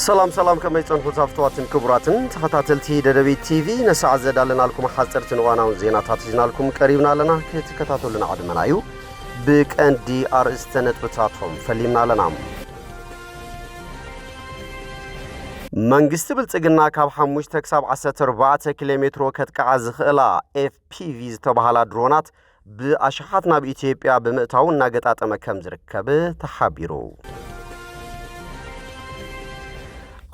سلام كما يتصنحوا تفتواتن كبراتن تخطاتلتي ددبي تي في نساع زدالنا لكم حصرتن وانا زينات تاتجنا لكم قريبنا لنا كتكتاتوا لنا عدمنايو بك اندي ارستنت بتاتهم فليمنا لنا منغست بلصقنا ካብ 5 ክሳብ 14 ኪሎ ሜትር ከትቀዓ ዝኽእላ FPV ዝተባሃላ ድሮናት ብኣሽሓት ናብ ኢትዮጵያ ብምእታው እናገጣጠመ ከም ዝርከብ ተሓቢሩ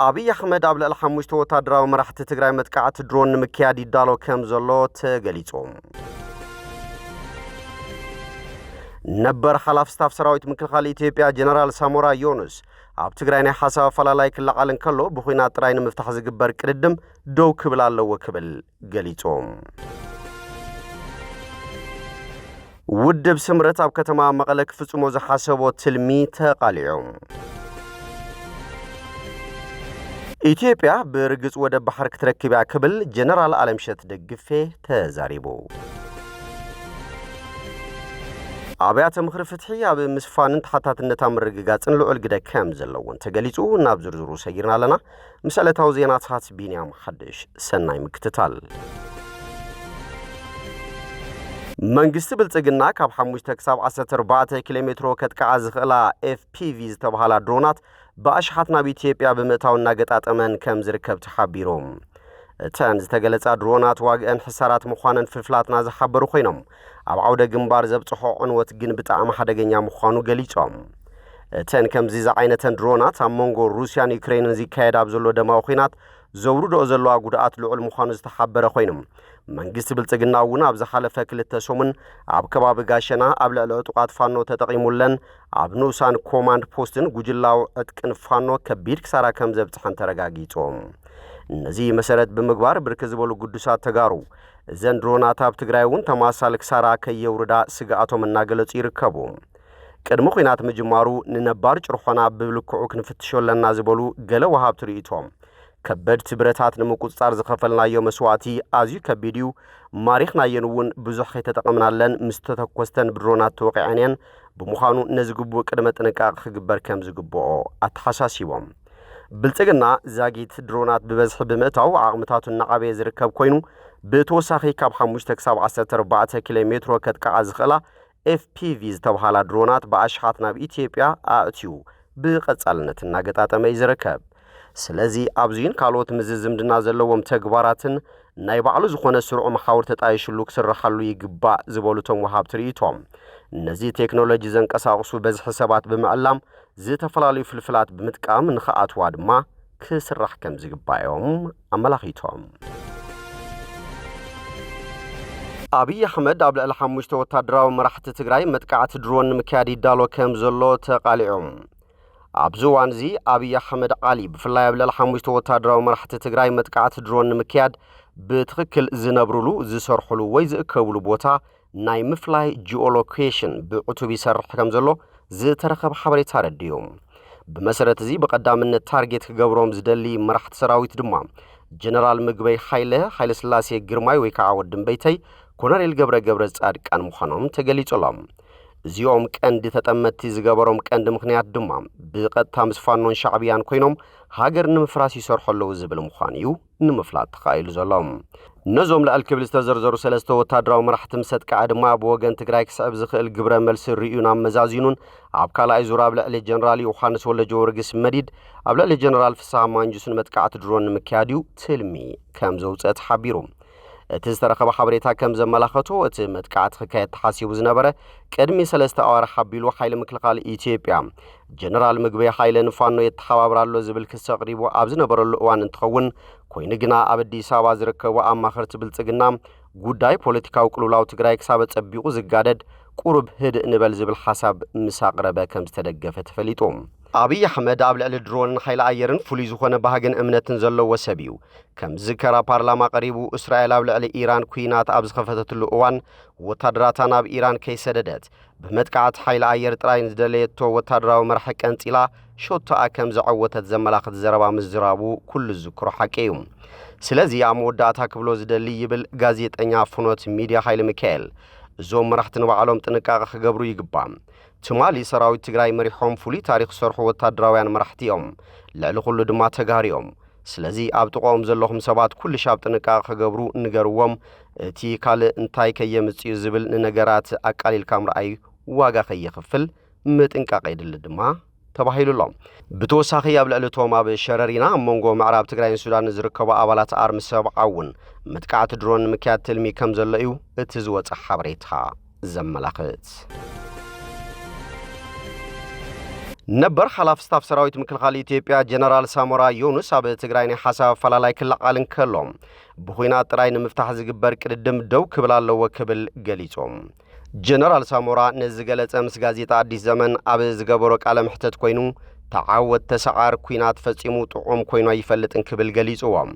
አብይ አህመድ ኣብ ልዕሊ 5 ወታደራዊ መራሕቲ ትግራይ መጥቃዕቲ ድሮን ንምክያድ ይዳሎ ከም ዘሎ ተገሊጾም ነበር ሓላፍ ስታፍ ሰራዊት ምክልኻል ኢትዮጵያ ጀነራል ሳሞራ ዮኑስ ኣብ ትግራይ ናይ ሓሳብ ፈላላይ ክላዓልን ከሎ ብኹናት ጥራይ ንምፍታሕ ዝግበር ቅድድም ደው ክብል ኣለዎ ክብል ገሊጾም ውድብ ስምረት ኣብ ከተማ መቐለ ክፍጽሞ ዝሓሰቦ ትልሚ ተቃሊዖም ኢትዮጵያ ብርግጽ ወደ ባሕር ክትረክብያ ክብል ጀነራል አለምሸት ደግፌ ተዛሪቡ አብያተ ምክር ፍትሒ ኣብ ምስፋንን ተሓታትነታ ምርግጋጽን ልዑል ግደ ከም ዘለውን ተገሊጹ ናብ ዝርዝሩ ሰጊርና ኣለና ምስዕለታዊ ዜናታት ቢንያም ሓድሽ ሰናይ ምክትታል መንግስቲ ብልጽግና ካብ 5 ክሳብ 14 ኪሎ ሜትር ከትቀዓ ዝኽእላ FPV ዝተባሃላ ድሮናት በአሽሓት ናብ ኢትዮጵያ ብምእታውና ገጣጠመን ከም ዝርከብ ተሓቢሮም እተን ዝተገለጻ ድሮናት ዋግአን ሕሳራት ምዃነን ፍልፍላትና ዝሓበሩ ኮይኖም ኣብ ዓውደ ግንባር ዘብጽሖ ዕንወት ግን ብጣዕሚ ሓደገኛ ምዃኑ ገሊጾም እተን ከምዚ ዝዓይነተን ድሮናት ኣብ መንጎ ሩስያን ዩክሬንን ዝካየድ ኣብ ዘሎ ደማዊ ኩናት ዘውርዶ ዘለዋ ጉድኣት ልዑል ምዃኑ ዝተሓበረ ኮይኖም መንግስቲ ብልጽግና እውን ኣብ ዝሓለፈ 2 ሰሙን ኣብ ከባቢ ጋሸና ኣብ ልዕሊ ዕጡቃት ፋኖ ተጠቂሙለን ኣብ ንኡሳን ኮማንድ ፖስትን ጉጅላው ዕጥቅን ፋኖ ከቢድ ክሳራ ከም ዘብጽሐን ተረጋጊጾም እነዚህ መሰረት ብምግባር ብርክ ዝበሉ ጉዱሳት ተጋሩ እዘን ድሮናት ኣብ ትግራይ እውን ተማሳሊ ክሳራ ከየውርዳ ስጋኣቶም እናገለጹ ይርከቡ ቅድሚ ኩናት ምጅማሩ ንነባር ጭርሖና ብብልክዑ ክንፍትሾለና ዝበሉ ገለ ወሃብቲ ርእይቶም ከበድቲ ብረታት ንምቁጽጻር ዝኸፈልናዮ መስዋዕቲ ኣዝዩ ከቢድዩ ማሪኽናየን እውን ብዙሕ ከይተጠቐምናለን ምስ ተተኮስተን ብድሮናት ተወቂዐንየን ብምዃኑ ነዝግቡእ ቅድመ ጥንቃቄ ክግበር ከም ዝግብኦ ኣተሓሳሲቦም ብልጽግና ዛጊት ድሮናት ብበዝሒ ብምእታው ዓቕምታቱ እናዓበየ ዝርከብ ኮይኑ ብተወሳኺ ካብ 5 ክሳብ 14 ኪሎ ሜትር ከትቀዓ ዝኽእላ FPV ዝተባሃላ ድሮናት በኣሽሓት ናብ ኢትዮጵያ ኣእትዩ ብቐጻልነት እናገጣጠመ ይዝርከብ ስለዚ ኣብዚን ካልኦት ምዝዝምድና ዘለዎም ተግባራትን ናይ ባዕሉ ዝኾነ ስርዑ መሓውር ተጣይሽሉ ክስራሓሉ ይግባእ ዝበሉቶም ወሃብቲ ርእይቶም እነዚ ቴክኖሎጂ ዘንቀሳቕሱ በዝሒ ሰባት ብምዕላም ዝተፈላለዩ ፍልፍላት ብምጥቃም ንኽኣትዋ ድማ ክስራሕ ከም ዝግባኦም ኣመላኺቶም አብይ አህመድ ኣብ ልዕሊ 5 ወታደራዊ መራሕቲ ትግራይ መጥቃዕቲ ድሮን ንምክያድ ይዳሎ ከም ዘሎ ተቃሊዖም ኣብዙዋን እዚ አብይ አህመድ ዓሊ ብፍላይ ኣብ ልዕሊ 5 ወታደራዊ መራሕቲ ትግራይ መጥቃዕቲ ድሮን ንምክያድ ብትክክል ዝነብሩሉ ዝሰርሑሉ ወይ ዝእከብሉ ቦታ ናይ ምፍላይ ጂኦሎኬሽን ብዕቱብ ይሰርሕ ከም ዘሎ ዝተረኸበ ሓበሬታ ረድዮም ብመሰረት እዚ በቀዳምነት ታርጌት ክገብሮም ዝደሊ መራሕቲ ሰራዊት ድማ ጀነራል ምግበይ ኃይለ ስላሴ ግርማይ ወይ ከዓ ወድም በይተይ ኮሎኔል ገብረ ጻድቃን ምዃኖም ተገሊጾሎም እዚኦም ቀንዲ ተጠመቲ ዝገበሮም ቀንዲ ምኽንያት ድማ ብቐጥታ ምስ ፋኖን ሻዕብያን ኮይኖም ሃገር ንምፍራስ ይሰርሑ ዝብል ምዃኑ እዩ ንምፍላጥ ተኻኢሉ ዘሎም ነዞም ልዕል ክብል ዝተዘርዘሩ 3 ወታደራዊ መራሕቲ ምሰጥቃዕ ድማ ብወገን ትግራይ ክስዕብ ዝኽእል ግብረ መልሲ ርዩን ኣመዛዚኑን ኣብ ካልኣይ ዙር ኣብ ልዕሊ ጀነራል ዮሐንስ ወልደጀወርግስ መዲድ ኣብ ልዕሊ ጀነራል ፍስሓ ማንጁስን መጥቃዕቲ ድሮን ንምክያድ ትልሚ ከም ዘውፅአ ተሓቢሩ እቲ ዝተረኸበ ሓበሬታ ከም ዘመላኸቶ እቲ መጥቃዕቲ ክካየድ ተሓሲቡ ዝነበረ ቅድሚ 3 ኣዋርሕ ሓቢሉ ሓይሊ ምክልኻል ኢትዮጵያ ጀነራል ምግበይ ኃይለን ፋኖ የተሓባብራሎ ዝብል ክስ ኣቕሪቡ ኣብ ዝነበረሉ እዋን እንትኸውን ኮይኑ ግና ኣብ አዲስ ኣበባ ዝርከቡ ኣማኸርቲ ብልጽግና ጉዳይ ፖለቲካዊ ቅልውላው ትግራይ ክሳብ ጸቢቑ ዝጋደድ ቁሩብ ህድእ ንበል ዝብል ሓሳብ ምስ ኣቕረበ ከም ዝተደገፈ ተፈሊጡ አብይ አህመድ ኣብ ልዕሊ ድሮንን ኃይለ ኣየርን ፍሉይ ዝኾነ ባህግን እምነትን ዘለዎ ሰብ እዩ ከም ዝከራ ፓርላማ ቀሪቡ እስራኤል ኣብ ልዕሊ ኢራን ኩናት ኣብ ዝኸፈተትሉ እዋን ወታደራታ ናብ ኢራን ከይሰደደት በመጥቃዕቲ ኃይለ ኣየር ጥራይን ዝደለየቶ ወታደራዊ መርሐ ቀንፂላ ሾቶኣ ከም ዘዓወተት ዘመላኽት ዘረባ ምዝራቡ ኩሉ ዝክሮ ሓቂ እዩ ስለዚ ኣብ መወዳእታ ክብሎ ዝደሊ ይብል ጋዜጠኛ ፍኖት ሚድያ ኃይለ ሚካኤል እዞም መራሕቲ ንባዕሎም ጥንቃቄ ክገብሩ ይግባእ ትማሊ ሰራዊት ትግራይ መሪሖም ፍሉይ ታሪክ ሰርሑ ወታደራውያን መራሕቲኦም ልዕሊ ኩሉ ድማ ተጋሪዮም ስለዚ ኣብ ጥቆም ዘለኹም ሰባት ኩሉ ሻብ ጥንቃቄ ክገብሩ ንገርዎም እቲ ካልእ እንታይ ከየምጽኡ ዝብል ነገራት ኣቃሊልካ ምርኣይ ዋጋ ከይኽፍል ምጥንቃቄ ይድሊ ድማ ተባሂሉሎም ብተወሳኺ ኣብ ልዕሊ እቶም ኣብ ሸረሪና መንጎ ምዕራብ ትግራይን ሱዳን ዝርከቡ ኣባላት ኣርሚ ሰብዓውን መጥቃዕቲ ድሮን ምክያድ ትልሚ ከም ዘሎ እዩ እቲ ዝወፅእ ሓበሬታ ዘመላኽት ነበር ሓላፍ ስታፍ ሰራዊት ምክልኻል ኢትዮጵያ ጀነራል ሳሞራ ዮኑስ ኣብ ትግራይ ናይ ሓሳብ ፈላላይ ክለቃልን ከሎም ብኹናት ጥራይ ንምፍታሕ ዝግበር ቅድድም ደው ክብል ኣለዎ ክብል ገሊጾም ጀነራል ሳሞራ ነዝገለጸ ምስ ጋዜጣ አዲስ ዘመን ኣብ ዝገበሮ ቃለ ምሕተት ኮይኑ ተዓወት ተሰዓር ኩናት ፈጺሙ ጥዑም ኮይኑ ይፈልጥን ክብል ገሊጽዎም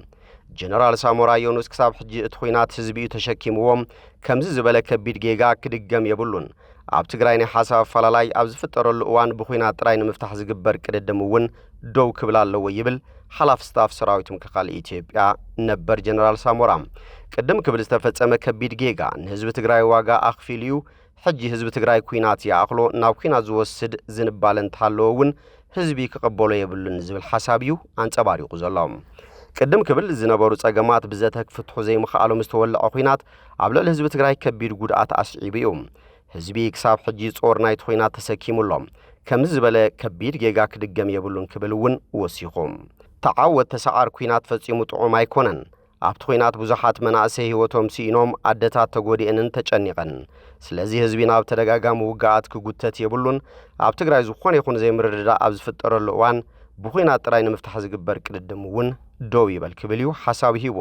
ጀነራል ሳሞራ ዮኑስ ክሳብ ሕጂ እቲ ኩናት ህዝቢኡ ተሸኪምዎም ከምዚ ዝበለ ከቢድ ጌጋ ክድገም የብሉን ኣብ ትግራይ ናይ ሓሳብ ፈላላይ ኣብ ዝፍጠረሉ እዋን ብኹናት ጥራይ ንምፍታሕ ዝግበር ቅድድም እውን ደው ክብል ኣለዎ ይብል ሓላፍ ስታፍ ሰራዊት ምክልኻል ኢትዮጵያ ነበር ጀነራል ሳሞራ ቅድም ክብል ዝተፈጸመ ከቢድ ጌጋ ንህዝቢ ትግራይ ዋጋ ኣኽፊልዩ ሕጂ ህዝቢ ትግራይ ኩናት ያእኽሎ ናብ ኩናት ዝወስድ ዝንባለ እንተሃለወውን ህዝቢ ክቕበሎ የብሉን ዝብል ሓሳብ እዩ አንጸባሪቑ ዘሎ ቅድም ክብል ዝነበሩ ጸገማት ብዘተ ክፍትሑ ዘይምኽኣሎም ዝተወልዐ ኩናት ኣብ ልዕሊ ህዝቢ ትግራይ ከቢድ ጉድኣት ኣስዒቡ እዩ ህዝቢ ክሳብ ሕጂ ጾር ናይቲ ኩናት ተሰኪሙሎም ከምዚ ዝበለ ከቢድ ጌጋ ክድገም የብሉን ክብል እውን ወሲኹም ተዓወት ተሰዓር ኩናት ፈጺሙ ጥዑም ኣይኮነን ኣብቲ ኩናት ብዙሓት መናእሰይ ህይወቶም ሲኢኖም ኣደታት ተጎዲአንን ተጨኒቐን ስለዚ ህዝቢ ናብ ተደጋጋሚ ውግኣት ክጉተት የብሉን ኣብ ትግራይ ዝኾነ ይኹን ዘይምርድዳእ ኣብ ዝፍጠረሉ እዋን ብኩናት ጥራይ ንምፍታሕ ዝግበር ቅድድም እውን ደው ይበል ክብል እዩ ሓሳብ ሂቡ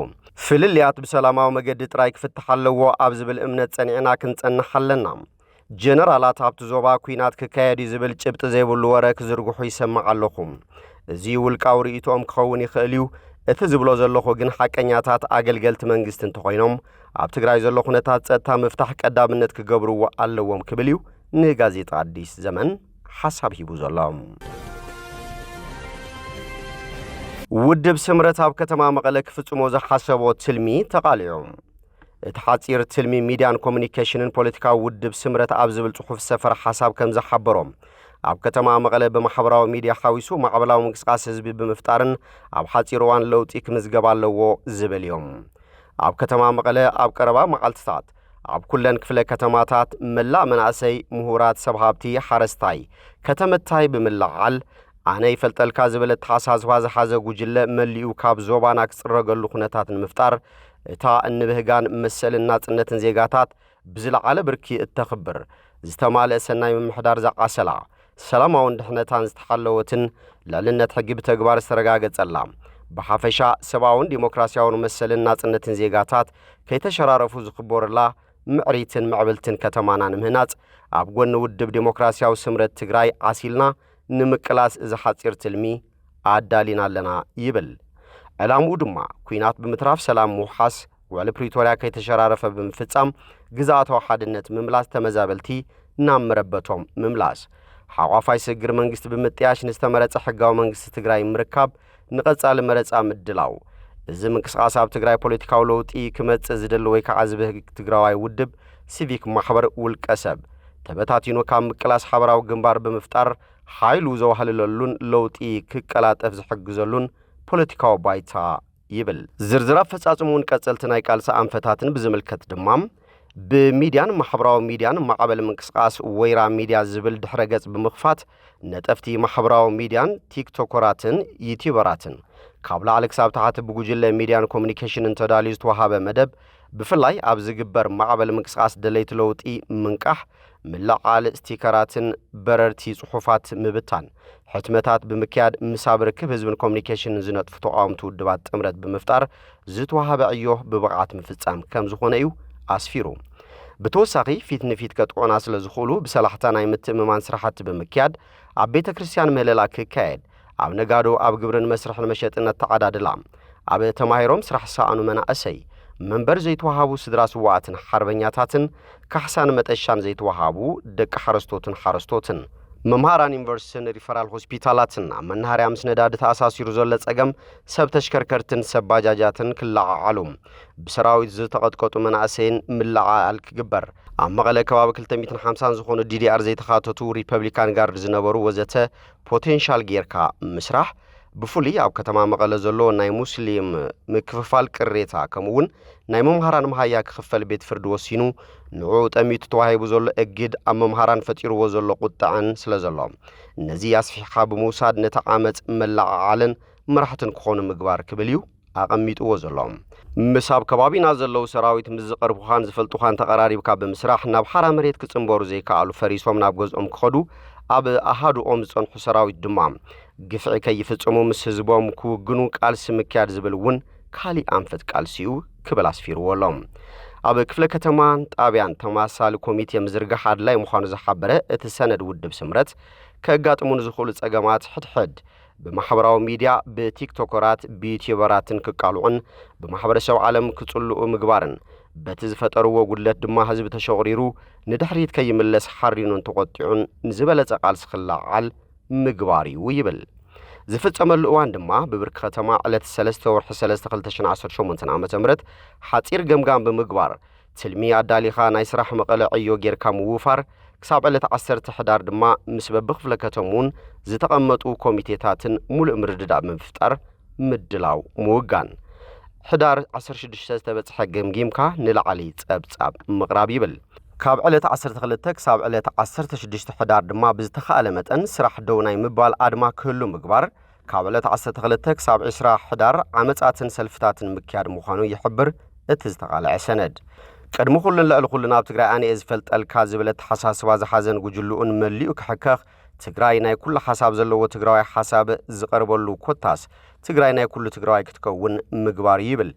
ፍልልያት ብሰላማዊ መገዲ ጥራይ ክፍትሕ ኣለዎ ኣብ ዝብል እምነት ጸኒዕና ክንጸንሕ ኣለና ጀነራላት ኣብቲ ዞባ ኩናት ክካየድ ዝብል ጭብጢ ዘይብሉ ወረ ክዝርግሑ ይሰማዕ ኣለኹም እዚ ውልቃዊ ርእይቶም ክኸውን ይኽእል እዩ እቲ ዝብሎ ዘለኹ ግን ሓቀኛታት ኣገልገልቲ መንግስቲ እንተኾይኖም ኣብ ትግራይ ዘሎ ኩነታት ጸጥታ ምፍታሕ ቀዳምነት ክገብርዎ ኣለዎም ክብል እዩ ንጋዜጣ አዲስ ዘመን ሓሳብ ሂቡ ዘሎ ውድብ ስምረት ኣብ ከተማ መቐለ ክፍጽሞ ዝሓሰቦ ትልሚ ተቓሊዑ እቲ ሓጺር ትልሚ ሚድያን ኮሙኒኬሽንን ፖለቲካዊ ውድብ ስምረት ኣብ ዝብል ጽሑፍ ሰፈር ሓሳብ ከም ዝሓበሮም ኣብ ከተማ መቐለ ብማሕበራዊ ሚድያ ሓዊሱ ማዕበላዊ ምንቅስቃስ ህዝቢ ብምፍጣርን ኣብ ሓጺር እዋን ለውጢ ክምዝገብ ኣለዎ ዝብል እዮም ኣብ ከተማ መቐለ ኣብ ቀረባ መዓልትታት ኣብ ኩለን ክፍለ ከተማታት መላእ መናእሰይ ምሁራት ሰብ ሃብቲ ሓረስታይ ከተመታይ ብምልዓል ኣነ ይፈልጠልካ ዝብል ተሓሳስባ ዝሓዘ ጉጅለ መሊኡ ካብ ዞባና ክጽረገሉ ኩነታት ንምፍጣር እታ እንብህጋን መሰልን ናጽነትን ዜጋታት ብዝለዓለ ብርኪ እተኽብር ዝተማልአ ሰናይ ምምሕዳር ዘዓሰላ ሰላማውን ድሕነታን ዝተሓለወትን ልዕልነት ሕጊ ብተግባር ዝተረጋገጸላ ብሓፈሻ ሰብኣውን ዲሞክራሲያውን መሰልን ናጽነትን ዜጋታት ከይተሸራረፉ ዝኽበረላ ምዕሪትን ምዕብልትን ከተማና ንምህናጽ ኣብ ጎኒ ውድብ ዲሞክራሲያዊ ስምረት ትግራይ ዓሲልና ንምቅላስ እዚ ሓጺር ትልሚ ኣዳሊና ኣለና ይብል ዕላምኡ ድማ ኩናት ብምትራፍ ሰላም ምውሓስ ውዕሊ ፕሪቶርያ ከይተሸራረፈ ብምፍጻም ግዛኣታዊ ሓድነት ምምላስ ተመዛበልቲ ናብ መረበቶም ምምላስ ሓዋፋይ ስግር መንግስቲ ብምጥያሽ ንዝተመረጸ ሕጋዊ መንግስቲ ትግራይ ምርካብ ንቐጻሊ መረጻ ምድላው እዚ ምንቅስቓስ ኣብ ትግራይ ፖለቲካዊ ለውጢ ክመጽእ ዝደሊ ወይ ከዓ ዝብህግ ትግራዋይ ውድብ ሲቪክ ማሕበር ውልቀ ሰብ ተበታቲኑ ካብ ምቅላስ ሓበራዊ ግንባር ብምፍጣር ሓይሉ ዘዋህልለሉን ለውጢ ክቀላጠፍ ዝሕግዘሉን ፖለቲካዊ ባይታ ይብል ዝርዝር አፈጻጽሙን ቀጸልቲ ናይ ቃልሲ አንፈታትን ብዝምልከት ድማም ብሚድያን ማሕበራዊ ሚድያን ማዕበል ምንቅስቃስ ወይራ ሚድያ ዝብል ድሕረ ገጽ ብምኽፋት ነጠፍቲ ማሕበራዊ ሚድያን ቲክቶከራትን ዩቲዩበራትን ካብ ላዕሊ ክሳብ ታሕቲ ብጉጅለ ሚድያን ኮሙኒኬሽንን ተዳልዩ ዝተዋሃበ መደብ ብፍላይ ኣብ ዝግበር ማዕበል ምንቅስቃስ ደለይቲ ለውጢ ምንቃሕ ምልዓል ስቲከራትን በረርቲ ጽሑፋት ምብታን ሕትመታት ብምክያድ ምሳብ ርክብ ህዝብን ኮሙኒኬሽንን ዝነጥፉ ተቃውምቲ ውድባት ጥምረት ብምፍጣር ዝተዋሃበ ዕዮ ብብቕዓት ምፍጻም ከም ዝኾነ እዩ ኣስፊሩ ብተወሳኺ ፊት ንፊት ከጥቆና ስለ ዝኽእሉ ብሰላሕታ ናይ ምትእምማን ስራሕቲ ብምክያድ ኣብ ቤተ ክርስቲያን ምህለላ ክካየድ ኣብ ነጋዶ ኣብ ግብርን መስርሕን መሸጥን ተዓዳድላ ኣብ ተማሂሮም ስራሕ ሰኣኑ መናእሰይ መንበር ዘይተዋሃቡ ስድራ ስዋዕትን ሓርበኛታትን ካሕሳን መጠሻን ዘይተዋሃቡ ደቂ ሓረስቶትን መምሃራን ዩኒቨርሲቲን ሪፈራል ሆስፒታላትና መናኸርያ ምስ ነዳዲ ተኣሳሲሩ ዘሎ ጸገም ሰብ ተሽከርከርትን ሰብ ባጃጃትን ክለዓዓሉ ብሰራዊት ዝተቐጥቀጡ መናእሰይን ምልዓዓል ክግበር ኣብ መቐለ ከባቢ 250 ዝኾኑ ዲዲአር ዘይተኻተቱ ሪፐብሊካን ጋርድ ዝነበሩ ወዘተ ፖቴንሻል ጌርካ ምስራሕ ብፍሉይ ኣብ ከተማ መቐለ ዘሎ ናይ ሙስሊም ምክፍፋል ቅሬታ ከምኡውን ናይ መምሃራን መሃያ ክኽፈል ቤት ፍርዲ ወሲኑ ንዑ ጠሚቱ ተዋሂቡ ዘሎ እግድ ኣብ መምሃራን ፈጢርዎ ዘሎ ቁጣዕን ስለ ዘሎ ነዚ ኣስፊሕካ ብምውሳድ ነቲ ዓመፅ መላዓዓልን መራሕትን ክኾኑ ምግባር ክብል እዩ ኣቐሚጥዎ ዘሎ ምሳብ ከባቢና ዘለው ሰራዊት ምዝቀርቡኻን ዝፈልጡኻን ተቀራሪብካ ብምስራሕ ናብ ሓራ መሬት ክጽንበሩ ዘይከኣሉ ፈሪሶም ናብ ገዝኦም ክኸዱ ኣብ ኣሃዱኦም ዝጸንሑ ሰራዊት ድማ ግፍዒ ከይፍጽሙ ምስ ህዝቦም ክውግኑ ቃልሲ ምክያድ ዝብል እውን ካሊእ ኣንፈት ቃልሲኡ ክብል ኣስፊርዎሎም ኣብ ክፍለ ከተማን ጣብያን ተማሳሊ ኮሚቴ ምዝርጋሕ ኣድላይ ምዃኑ ዝሓበረ እቲ ሰነድ ውድብ ስምረት ከጋጥሙን ዝኽእሉ ጸገማት ሕድሕድ በማሕበራዊ ሚዲያ በቲክቶከራት በዩቲዩበራትን ክቃልዑን በማሕበረሰብ ዓለም ክጽልኡ ምግባርን በቲ ዝፈጠርዎ ጉድለት ድማ ህዝቢ ተሸغሪሩ ንድሕሪት ከይምለስ ሓሪኑን ተቆጢዑን ንዝበለጸ ቃልሲ ክላዓል ምግባር እዩ ይብል ዝፍጸመሉ እዋን ድማ በብርክ ከተማ ዕለት 3 ወርሒ 3 2018 ዓመተ ምህረት ሓጺር ገምጋም ብምግባር ትልሚ ኣዳሊኻ ናይ ስራሕ መቐለ ዕዮ ጌርካ ምውፋር ክሳብ ዕለት 10 ሕዳር ድማ ምስ በብኽፍለ ከተሙን ዝተቐመጡ ኮሚቴታትን ሙሉእ ምርድዳእ ብምፍጣር ምድላው ምውጋን ሕዳር 16 ዝተበጽሐ ገምጊምካ ንላዕሊ ጸብጻብ ምቕራብ ይብል ካብ ዕለት 12 ክሳብ ዕለት 16 ሕዳር ድማ ብዝተኻእለ መጠን ስራሕ ደው ናይ ምባል ኣድማ ክህሉ ምግባር ካብ ዕለት 12 ክሳብ 20 ሕዳር ዓመጻትን ሰልፍታትን ምክያድ ምዃኑ ይሕብር እቲ ዝተቓልዐ ሰነድ ቀድሞ ኩሉን ልዕሊ ኩሉን ኣብ ትግራይ ኣነ ዝፈልጠልካ ዝብለት ሓሳስባ ዝሓዘን ጉጅሉኡን መሊኡ ክሕከኽ ትግራይ ናይ ኩሉ ሓሳብ ዘለዎ ትግራዋይ ሓሳብ ዝቐርበሉ ኮታስ ትግራይ ናይ ኩሉ ትግራዋይ ክትከውን ምግባር ይብል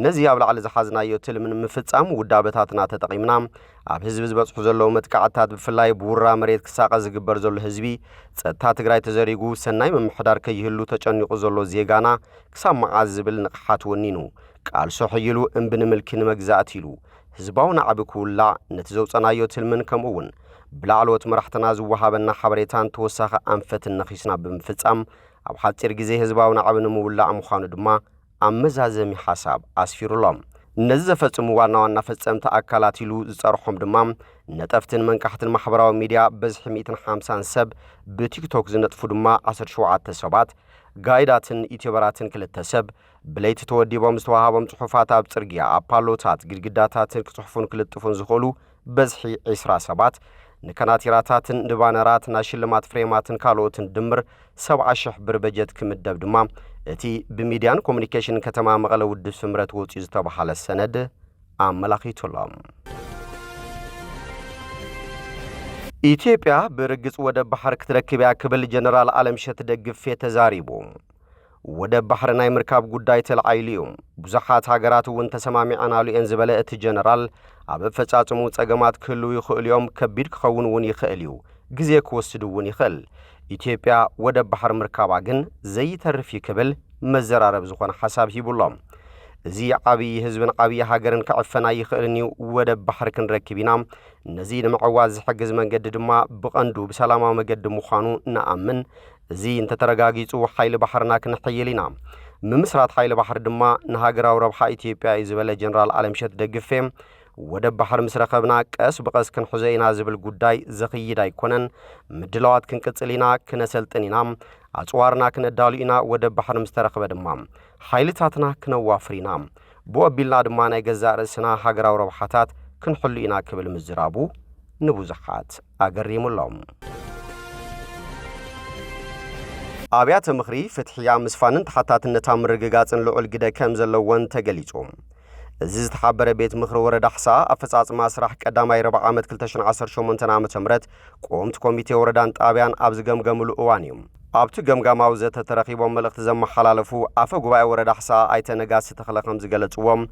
ነዚ ኣብ ላዕሊ ዝሓዝናዮ ትልምን ምፍጻም ውዳበታትና ተጠቂምና ኣብ ህዝቢ ዝበጽሑ ዘለዉ መጥቃዕታት ብፍላይ ብውራ መሬት ክሳቀ ዝግበር ዘሎ ህዝቢ ጸጥታ ትግራይ ተዘሪጉ ሰናይ ምምሕዳር ከይህሉ ተጨኒቁ ዘሎ ዜጋና ክሳብ መዓዝ ዝብል ንቕሓት ወኒኑ ቃልሶ ሕይሉ እምብንምልኪ ንመግዛእት ኢሉ ህዝባው ናዕቢ ክውላዕ ነቲ ዘውፀናዮ ትልምን ከምኡውን ብላዕሎት መራሕትና ዝወሃበና ሓበሬታን ተወሳኺ ኣንፈትን ነኺስና ብምፍጻም ኣብ ሓፂር ግዜ ህዝባው ናዕቢ ንምውላዕ ምዃኑ ድማ ኣመዛዘሚ ሓሳብ ኣስፊሩሎም ነዚ ዘፈጽሙ ዋና ዋና ፈጸምቲ ኣካላት ኢሉ ዝጸርሖም ድማ ነጠፍትን መንቃሕትን ማሕበራዊ ሚድያ በዝሒ 150 ሰብ ብቲክቶክ ዝነጥፉ ድማ 17 ሰባት ጋይዳትን ኢትዮበራትን 2 ሰብ ብለይቲ ተወዲቦም ዝተዋሃቦም ጽሑፋት ኣብ ጽርግያ ኣብ ፓሎታት ግድግዳታትን ክጽሕፉን ክልጥፉን ዝኽእሉ በዝሒ 20 ሰባት ንከናቲራታትን ንባነራት ናሽልማት ፍሬማትን ካልኦትን ድምር 70,000 ብር በጀት ክምደብ ድማ እቲ ብሚድያን ኮሙኒኬሽን ከተማ መቐለ ውድብ ስምረት ወፂኡ ዝተባሃለ ሰነድ ኣመላኺቱሎም ኢትዮጵያ ብርግጽ ወደብ ባሕር ክትረክብያ ክብል ጀነራል ኣለምሸት ደግፌ ተዛሪቡ ወደብ ባሕር ናይ ምርካብ ጉዳይ ተልዓይሉ እዩ ብዙሓት ሃገራት እውን ተሰማሚዐናሉ እየን ዝበለ እቲ ጀነራል ኣብ ፈጻጽሙ ጸገማት ክህሉ ይኽእል እዮም ከቢድ ክኸውን እውን ይኽእል እዩ ግዜ ክወስድ እውን ይኽእል ኢትዮጵያ ወደብ ባሕር ምርካባ ግን ዘይተርፍ ይክብል መዘራረብ ዝኾነ ሓሳብ ሂቡሎም እዚ ዓብይ ህዝብን ዓብይ ሃገርን ከዕፈና ይኽእልኒ ወደብ ባሕር ክንረክብ ኢና ነዚ ንምዕዋዝ ዝሕግዝ መንገዲ ድማ ብቐንዱ ብሰላማዊ መንገዲ ምዃኑ ንኣምን እዚ እንተተረጋጊጹ ሓይሊ ባሕርና ክንሕይል ኢና ምምስራት ሓይሊ ባሕር ድማ ንሃገራዊ ረብሓ ኢትዮጵያ እዩ ዝበለ ጀነራል ኣለምሸት ደግፌ ወደብ ባሕር ምስ ረኸብና ቀስ ብቐስ ክንሕዞ ኢና ዝብል ጉዳይ ዘኽይድ ኣይኮነን ምድላዋት ክንቅጽል ኢና ክነሰልጥን ኢና ኣጽዋርና ክነዳሉ ኢና ወደብ ባሕር ምስ ተረኸበ ድማ ሓይልታትና ክነዋፍር ኢና ብወቢልና ድማ ናይ ገዛእ ርእስና ሃገራዊ ረብሓታት ክንሕሉ ኢና ክብል ምዝራቡ ንብዙሓት ኣገሪሙሎም ኣብያተ ምኽሪ ፍትሕያ ምስፋንን ተሓታትነታ ምርግጋጽን ልዑል ግደ ከም ዘለዎን ተገሊጹ እዚ ዝተሓበረ ቤት ምኽሪ ወረዳ ሕሳ ኣፈጻጽማ ስራሕ ቀዳማይ ረብዓ ዓመት 2018 ዓመተ ምህረት ቆምቲ ኮሚቴ ወረዳን ጣብያን ኣብ ዝገምገምሉ እዋን እዩ ኣብቲ ገምጋማዊ ዘተ ተረኺቦም መልእኽቲ ዘመሓላለፉ ኣፈ ጉባኤ ወረዳ ሕሳ ኣይተነጋስ ተኽለኸም ዝገለጽዎም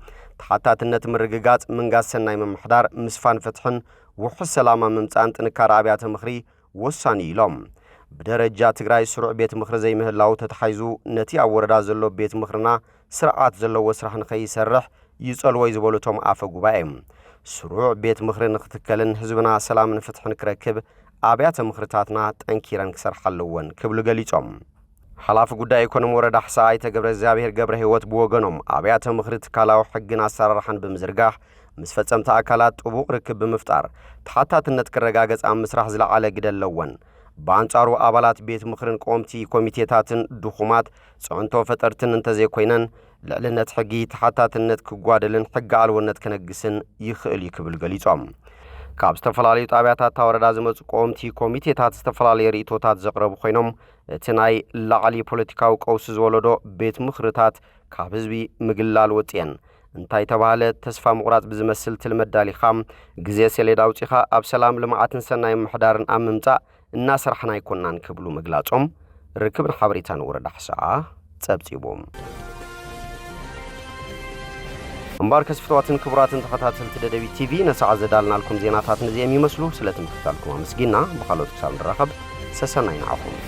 ተሓታትነት ምርግጋጽ ምንጋስ ሰናይ ምምሕዳር ምስፋን ፍትሕን ውሑስ ሰላማ ምምጻን ጥንካረ ኣብያተ ምኽሪ ወሳኒ ኢሎም ብደረጃ ትግራይ ስሩዕ ቤት ምኽሪ ዘይምህላው ተተሓይዙ ነቲ ኣብ ወረዳ ዘሎ ቤት ምኽርና ስርዓት ዘለዎ ስራሕ ንኸይሰርሕ ይጸልዎ ዝበሉቶም ኣፈ ጉባኤ ስሩዕ ቤት ምኽሪ ንኽትከልን ህዝብና ሰላምን ፍትሕን ክረክብ ኣብያተ ምኽርታትና ጠንኪረን ክሰርሓ ኣለወን ክብሉ ገሊጾም ሓላፊ ጉዳይ ኢኮኖሚ ወረዳ ሕሳይ ተገብረ እግዚአብሔር ገብረ ህይወት ብወገኖም ኣብያተ ምኽሪ ትካላዊ ሕግን ኣሰራርሓን ብምዝርጋሕ ምስ ፈጸምቲ ኣካላት ጥቡቕ ርክብ ብምፍጣር ተሓታትነት ክረጋገጽ ኣብ ምስራሕ ዝለዓለ ግደ ኣለወን በአንጻሩ ኣባላት ቤት ምኽርን ቆምቲ ኮሚቴታትን ድኹማት ጽዕንቶ ፈጠርትን እንተዘይኮይነን ልዕልነት ሕጊ ተሓታትነት ክጓደልን ሕጊ ኣልውነት ክነግስን ይኽእል ይክብል ገሊጾም ካብ ዝተፈላለዩ ጣብያታት ወረዳ ዝመጹ ቆምቲ ኮሚቴታት ዝተፈላለዩ ርእይቶታት ዘቕረቡ ኮይኖም እቲ ናይ ላዕሊ ፖለቲካዊ ቀውሲ ዝወለዶ ቤት ምኽርታት ካብ ህዝቢ ምግላል ወጽየን እንታይ ተባሃለ ተስፋ ምቁራጽ ብዝመስል ትልመዳሊኻም ግዜ ሰሌዳ ውጪኻ ኣብ ሰላም ልምዓትን ሰናይ ምሕዳርን ኣብ ምምጻእ እናሰርሕና ይኮናን ክብሉ መግላጾም ርክብን ሓበሬታን ወረዳ ሕሳኣ ጸብጺቦም እምባር ከስፍተዋትን ክቡራትን ተኸታተልቲ ደደቢት ቲቪ ነሰዓት ዘዳልናልኩም ዜናታት ነዚኦም ይመስሉ ስለትምክታልኩም ኣመስጊና ብኻልኦት ክሳብ ንራኸብ ሰሰናይ ንዓኹም